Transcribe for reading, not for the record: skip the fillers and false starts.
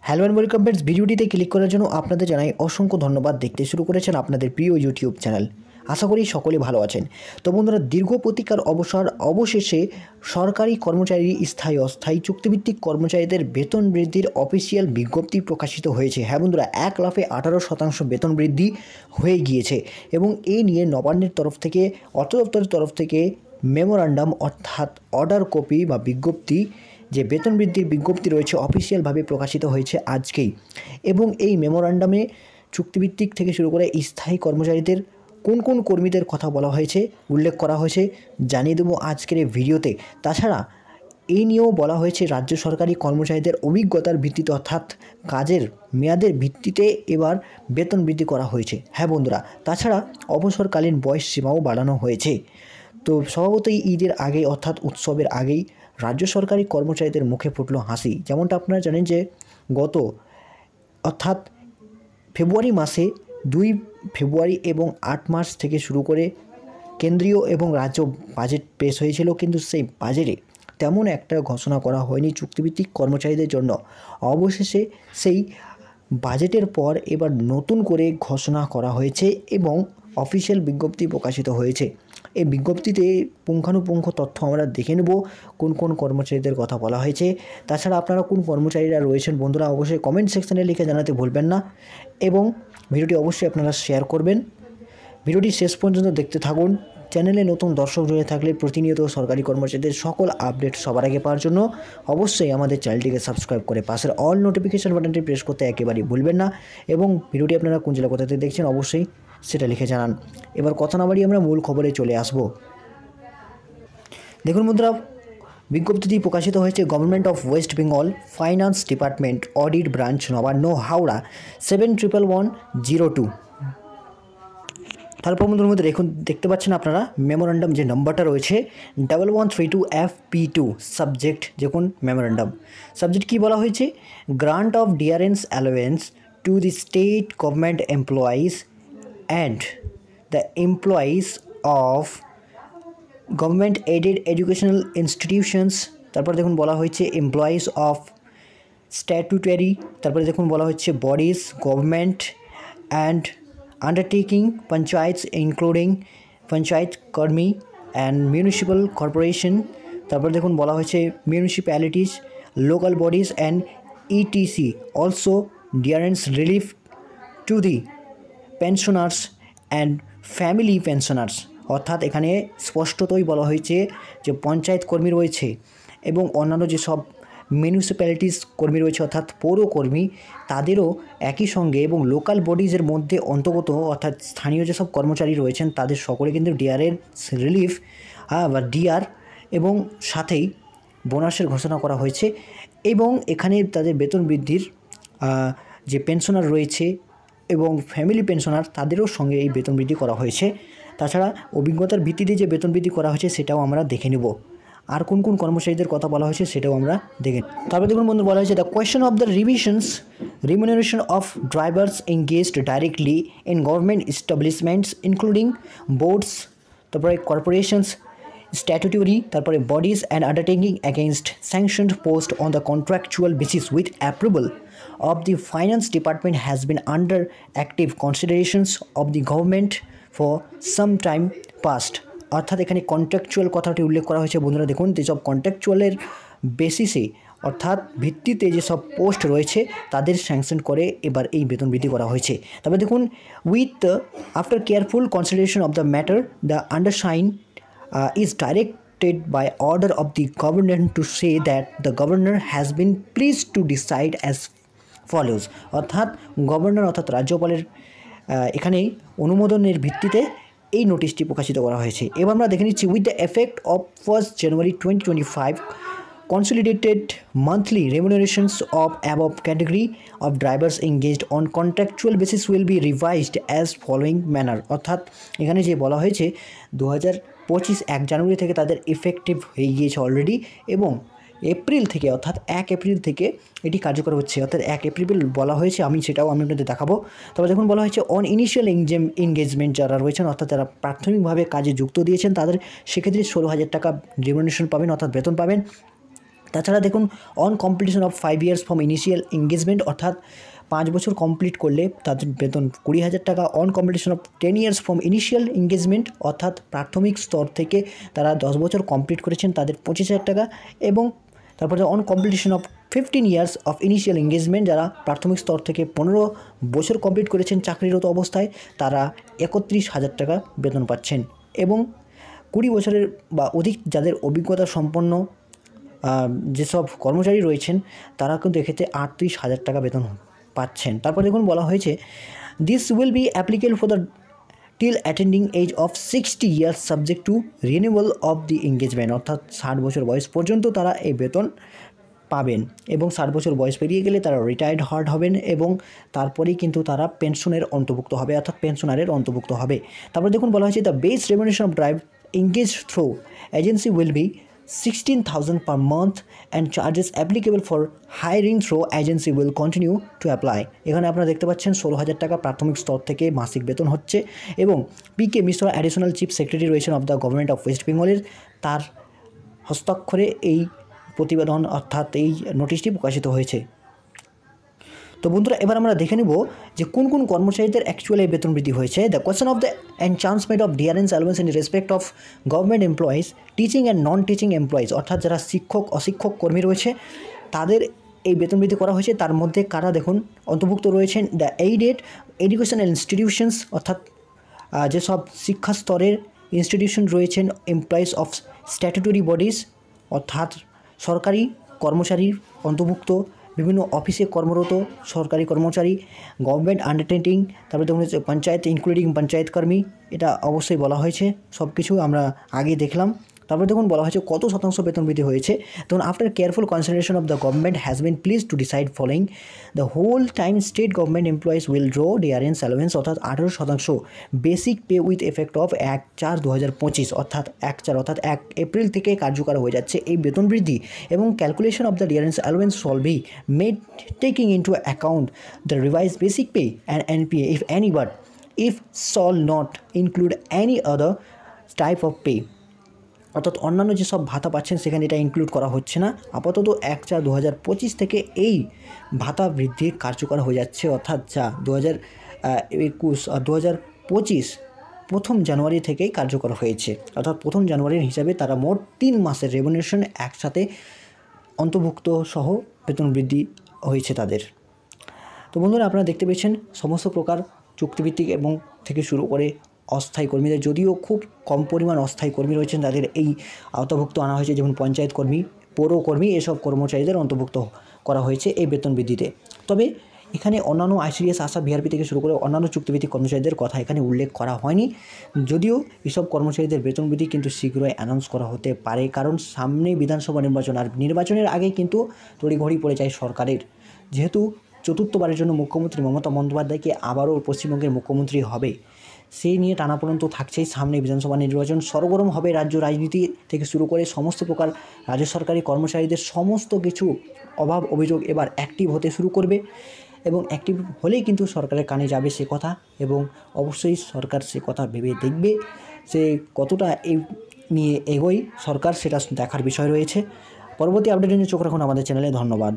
Hello and welcome friends, ভিডিওটিতে click করার জন্য আপনাদের জানাই অসংখ্য ধন্যবাদ। দেখতে শুরু করেছেন আপনাদের প্রিয় ইউটিউব চ্যানেল। আশা করি সকলে ভালো আছেন। তো বন্ধুরা, দীর্ঘ প্রতীক্ষার অবশেষে সরকারি কর্মচারী স্থায়ী অস্থায়ী চুক্তিভিত্তিক কর্মচারীদের বেতন বৃদ্ধির অফিসিয়াল বিজ্ঞপ্তি প্রকাশিত হয়েছে। হ্যাঁ বন্ধুরা, 1,18% বেতন বৃদ্ধি হয়ে গিয়েছে এবং এই নিয়ে নবান্নের তরফ থেকে, অর্থ দপ্তরের তরফ থেকে মেমোরান্ডাম অর্থাৎ অর্ডার কপি বা বিজ্ঞপ্তি, যে বেতন বৃদ্ধির বিজ্ঞপ্তি রয়েছে অফিসিয়ালভাবে প্রকাশিত হয়েছে আজকেই। এবং এই মেমোরান্ডামে চুক্তিভিত্তিক থেকে শুরু করে স্থায়ী কর্মচারীদের কোন কোন কর্মীদের কথা বলা হয়েছে, উল্লেখ করা হয়েছে, জানিয়ে দেবো আজকের এই ভিডিওতে। তাছাড়া এই নিয়েও বলা হয়েছে রাজ্য সরকারি কর্মচারীদের অভিজ্ঞতার ভিত্তিতে অর্থাৎ কাজের মেয়াদের ভিত্তিতে এবার বেতন বৃদ্ধি করা হয়েছে। হ্যাঁ বন্ধুরা, তাছাড়া অবসরকালীন বয়স সীমাও বাড়ানো হয়েছে। তো স্বভাবতই ঈদের আগে অর্থাৎ উৎসবের আগেই রাজ্য সরকারি কর্মচারীদের মুখে ফুটল হাসি। যেমনটা আপনারা জানেন যে অর্থাৎ ফেব্রুয়ারি মাসে 2 ফেব্রুয়ারি এবং 8 মার্চ থেকে শুরু করে কেন্দ্রীয় এবং রাজ্য বাজেট পেশ হয়েছিল, কিন্তু সেই বাজেটে তেমন একটা ঘোষণা করা হয়নি চুক্তিভিত্তিক কর্মচারীদের জন্য। অবশেষে সেই বাজেটের পর এবার নতুন করে ঘোষণা করা হয়েছে এবং অফিসিয়াল বিজ্ঞপ্তি প্রকাশিত হয়েছে। এই বিজ্ঞপ্তিতে পুঙ্খানুপুঙ্খ তথ্য আমরা দেখে নেব, কোন কোন কর্মচারীদের কথা বলা হয়েছে। তাছাড়া আপনারা কোন কর্মচারীরা রয়েছেন বন্ধুরা অবশ্যই কমেন্ট সেকশানে লিখে জানাতে ভুলবেন না এবং ভিডিওটি অবশ্যই আপনারা শেয়ার করবেন। ভিডিওটি শেষ পর্যন্ত দেখতে থাকুন। চ্যানেলে নতুন দর্শক জুড়ে থাকলে প্রতিনিয়ত সরকারি কর্মচারীদের সকল আপডেট সবার আগে পাওয়ার জন্য অবশ্যই আমাদের চ্যানেলটিকে সাবস্ক্রাইব করে পাশের অল নোটিফিকেশন বাটনটি প্রেস করতে একেবারেই ভুলবেন না এবং ভিডিওটি আপনারা কোন জেলা কোথা থেকে দেখছেন অবশ্যই সেটা লিখে জানান। এবার কথা না বাড়িয়ে আমরা মূল খবরে চলে আসব। দেখুন বন্ধুরা, বিজ্ঞপ্তিটি প্রকাশিত হয়েছে government of West Bengal finance department audit branch Nabanna Howrah 711102। তারপর বন্ধুর মধ্যে দেখতে পাচ্ছেন আপনারা মেমোরান্ডাম যে নম্বরটা রয়েছে 1132 FP2 সাবজেক্ট। দেখুন মেমোরান্ডাম সাবজেক্ট কী বলা হয়েছে, grant of dearness allowance to the state government employees and the employees of government aided educational institutions. তারপর দেখুন বলা হয়েছে এমপ্লয়িজ অফ স্ট্যাটুটারি। তারপরে দেখুন বলা হচ্ছে bodies government and undertaking panchayats including panchayat karmi and municipal corporation। তারপর দেখুন বলা হয়েছে municipalities, local bodies and etc. also dearness relief to the pensioners and family pensioners। অর্থাৎ এখানে স্পষ্টতই বলা হয়েছে যে পঞ্চায়েত কর্মী রয়েছে এবং অন্যান্য যেসব মিউনিসিপ্যালিটিস কর্মী রয়েছে অর্থাৎ পৌরকর্মী, তাদেরও একই সঙ্গে এবং লোকাল বডিজের মধ্যে অন্তর্গত অর্থাৎ স্থানীয় যেসব কর্মচারী রয়েছেন তাদের সকলে কিন্তু ডিআরের রিলিফ বা ডিআর এবং সাথেই বোনাসের ঘোষণা করা হয়েছে এবং এখানে তাদের বেতন বৃদ্ধির যে পেনশনার রয়েছে এবং ফ্যামিলি পেনশনার তাদেরও সঙ্গে এই বেতন বৃদ্ধি করা হয়েছে। তাছাড়া অভিজ্ঞতার ভিত্তিতে যে বেতন বৃদ্ধি করা হয়েছে সেটাও আমরা দেখে নেব। আর কোন কোন কর্মচারীদের কথা বলা হয়েছে সেটাও আমরা দেখে। তারপরে দেখুন বন্ধু বলা হয়েছে the question of the revisions remuneration of drivers engaged directly in government establishments including boards, তারপরে কর্পোরেশনস, স্ট্যাটুটরি, তারপরে bodies and undertaking against sanctioned post on the contractual basis with approval of the finance department has been under active considerations of the government for some time past। অর্থাৎ এখানে contractual কথাটি উল্লেখ করা হয়েছে বন্ধুরা। দেখুন যেসব কন্ট্রাকচুয়ালের বেসিসে অর্থাৎ ভিত্তিতে যেসব পোস্ট রয়েছে তাদের স্যাংশন করে এবার এই বেতন বৃদ্ধি করা হয়েছে। তবে দেখুন with after careful consideration of the matter the undersign is directed by order of the governor to say that the governor has been pleased to decide as follows। অর্থাৎ গভর্নর অর্থাৎ রাজ্যপালের এখানেই অনুমোদনের ভিত্তিতে এই নোটিশটি প্রকাশিত করা হয়েছে। এবার আমরা দেখে নিচ্ছি with the effect of 1 January 2025 consolidated monthly remunerations of above category of drivers engaged on contractual basis will be revised as following manner। অর্থাৎ এখানে যে বলা হয়েছে 2025 1 জানুয়ারি থেকে তাদের ইফেক্টিভ হয়ে গিয়েছে অলরেডি এবং এপ্রিল থেকে অর্থাৎ 1 এপ্রিল থেকে এটি কার্যকর হচ্ছে। অর্থাৎ 1 এপ্রিল বলা হয়েছে, সেটাও আমি আপনাদের দেখাবো। তবে দেখুন বলা হয়েছে অন ইনিশিয়াল এনগেজমেন্ট যারা রয়েছেন অর্থাৎ যারা প্রাথমিকভাবে কাজে যুক্ত দিয়েছেন তাদের সেক্ষেত্রে 16,000 টাকা রিমুনারেশন পাবেন অর্থাৎ বেতন পাবেন। তাছাড়া দেখুন on completion of 5 years from initial engagement, অর্থাৎ 5 বছর কমপ্লিট করলে তাদের বেতন 20,000 টাকা। On completion of 10 years from initial engagement, অর্থাৎ প্রাথমিক স্তর থেকে তারা 10 বছর কমপ্লিট করেছেন, তাদের 25,000 টাকা। এবং তারপরে on completion of 15 years of initial engagement, যারা প্রাথমিক স্তর থেকে 15 বছর কমপ্লিট করেছেন চাকরিরত অবস্থায়, তারা 31,000 টাকা বেতন পাচ্ছেন। এবং 20 বছরের বা অধিক যাদের অভিজ্ঞতা সম্পন্ন যেসব কর্মচারী রয়েছেন, তারা কিন্তু এক্ষেত্রে 38,000 টাকা বেতন পাচ্ছেন। তারপর দেখুন বলা হয়েছে this will be applicable for the till attaining age of 60 years subject to renewal of the engagement, অর্থাৎ 60 বছর বয়স পর্যন্ত তারা এই বেতন পাবেন। এবং 60 বছর বয়স পেরিয়ে গেলে তারা রিটায়ার্ড হার্ড হবেন এবং তারপরেই কিন্তু তারা পেনশনের অন্তর্ভুক্ত হবে, অর্থাৎ পেনশনারের অন্তর্ভুক্ত হবে। তারপর দেখুন বলা হয়েছে the base remuneration of drive engage through agency will be 16,000 per month and charges applicable for hiring through agency will continue to apply। এখানে আপনারা দেখতে পাচ্ছেন 16,000 টাকা প্রাথমিক স্তর থেকে মাসিক বেতন হচ্ছে। এবং পিকে মিশ্র অ্যাডিশনাল চিফ সেক্রেটারি রয়েছেন of the government of West বেঙ্গলের, তার হস্তাক্ষরে এই প্রতিবেদন অর্থাৎ এই নোটিশটি প্রকাশিত হয়েছে। তো বন্ধুরা, এবার আমরা দেখে নেব যে কোন কোন কর্মচারীদের অ্যাকচুয়ালি বেতন বৃদ্ধি হয়েছে। The question of the enhancement of dearness allowance in respect of government employees, teaching and non teaching employees, অর্থাৎ যারা শিক্ষক অশিক্ষক কর্মী রয়েছে তাদের এই বেতন বৃদ্ধি করা হয়েছে। তার মধ্যে কারা দেখুন অন্তর্ভুক্ত রয়েছেন দ্য এইডেড এডুকেশনাল ইনস্টিটিউশনস, অর্থাৎ যেসব শিক্ষা স্তরের ইনস্টিটিউশন রয়েছেন, এমপ্লয়িজ অফ স্ট্যাটুটরি বডিজ, অর্থাৎ সরকারি কর্মচারীর অন্তর্ভুক্ত, বিভিন্ন অফিসে কর্মরত সরকারি কর্মচারী, গভর্নমেন্ট আন্ডারটেকিং, তারপরে দেখুন পঞ্চায়েত ইনক্লুডিং পঞ্চায়েত কর্মী, এটা অবশ্যই বলা হয়েছে, সব কিছু আমরা আগে দেখলাম। তারপরে দেখুন বলা হয়েছে কত শতাংশ বেতন বৃদ্ধি হয়েছে। তখন after careful consideration of the government has been pleased to decide following the whole time state government employees will draw dearness allowance, অর্থাৎ 18% basic pay with effect of 1/4/2025, অর্থাৎ 1 এপ্রিল থেকে কার্যকর হয়ে যাচ্ছে এই বেতন বৃদ্ধি। এবং calculation of the dearness allowance shall be made taking into account the revise basic pay and NPA if any, but if shall not include any other type of pay, অর্থাৎ অন্যান্য যেসব ভাতা পাচ্ছেন সেখানে এটা ইনক্লুড করা হচ্ছে না। আপাতত 1/4/2025 থেকে এই ভাতা বৃদ্ধি কার্যকর হয়ে যাচ্ছে, অর্থাৎ যা 2021 আর 2025 প্রথম জানুয়ারি থেকেই কার্যকর হয়েছে। অর্থাৎ প্রথম জানুয়ারির হিসাবে তারা মোট 3 মাসের রেমুনারেশন একসাথে অন্তর্ভুক্ত সহ বেতন বৃদ্ধি হয়েছে তাদের। তো বন্ধুরা, আপনারা দেখতে পেয়েছেন সমস্ত প্রকার চুক্তিভিত্তিক এবং থেকে শুরু করে অস্থায়ী কর্মীদের, যদিও খুব কম পরিমাণ অস্থায়ী কর্মী রয়েছেন, তাদের এই আওতাভুক্ত আনা হয়েছে, যেমন পঞ্চায়েত কর্মী, পৌরকর্মী, এসব কর্মচারীদের অন্তর্ভুক্ত করা হয়েছে এই বেতন বৃদ্ধিতে। তবে এখানে অন্যান্য আইসিডিএস, আশা, বিআরপি থেকে শুরু করে অন্যান্য চুক্তিভিত্তিক কর্মচারীদের কথা এখানে উল্লেখ করা হয়নি, যদিও এসব কর্মচারীদের বেতন বৃদ্ধি কিন্তু শীঘ্রই অ্যানাউন্স করা হতে পারে, কারণ সামনে বিধানসভা নির্বাচন, আর নির্বাচনের আগেই কিন্তু তড়িঘড়ি পড়ে যায় সরকারের। যেহেতু চতুর্থবারের জন্য মুখ্যমন্ত্রী মমতা বন্দ্যোপাধ্যায়কে আবারও পশ্চিমবঙ্গের মুখ্যমন্ত্রী হবে, সেই নিয়ে টানাপোড়েন তো থাকছেই। সামনে বিধানসভা নির্বাচন, সরগরম হবে রাজ্য রাজনীতি থেকে শুরু করে সমস্ত প্রকার রাজ্য সরকারি কর্মচারীদের সমস্ত কিছু অভাব অভিযোগ এবার অ্যাক্টিভ হতে শুরু করবে, এবং অ্যাক্টিভ হলেই কিন্তু সরকারের কানে যাবে সে কথা, এবং অবশ্যই সরকার সে কথা ভেবে দেখবে সে কতটা এই নিয়ে এগোয় সরকার, সেটা দেখার বিষয় রয়েছে। পরবর্তী আপডেটের জন্য চোখ রাখুন আমাদের চ্যানেলে। ধন্যবাদ।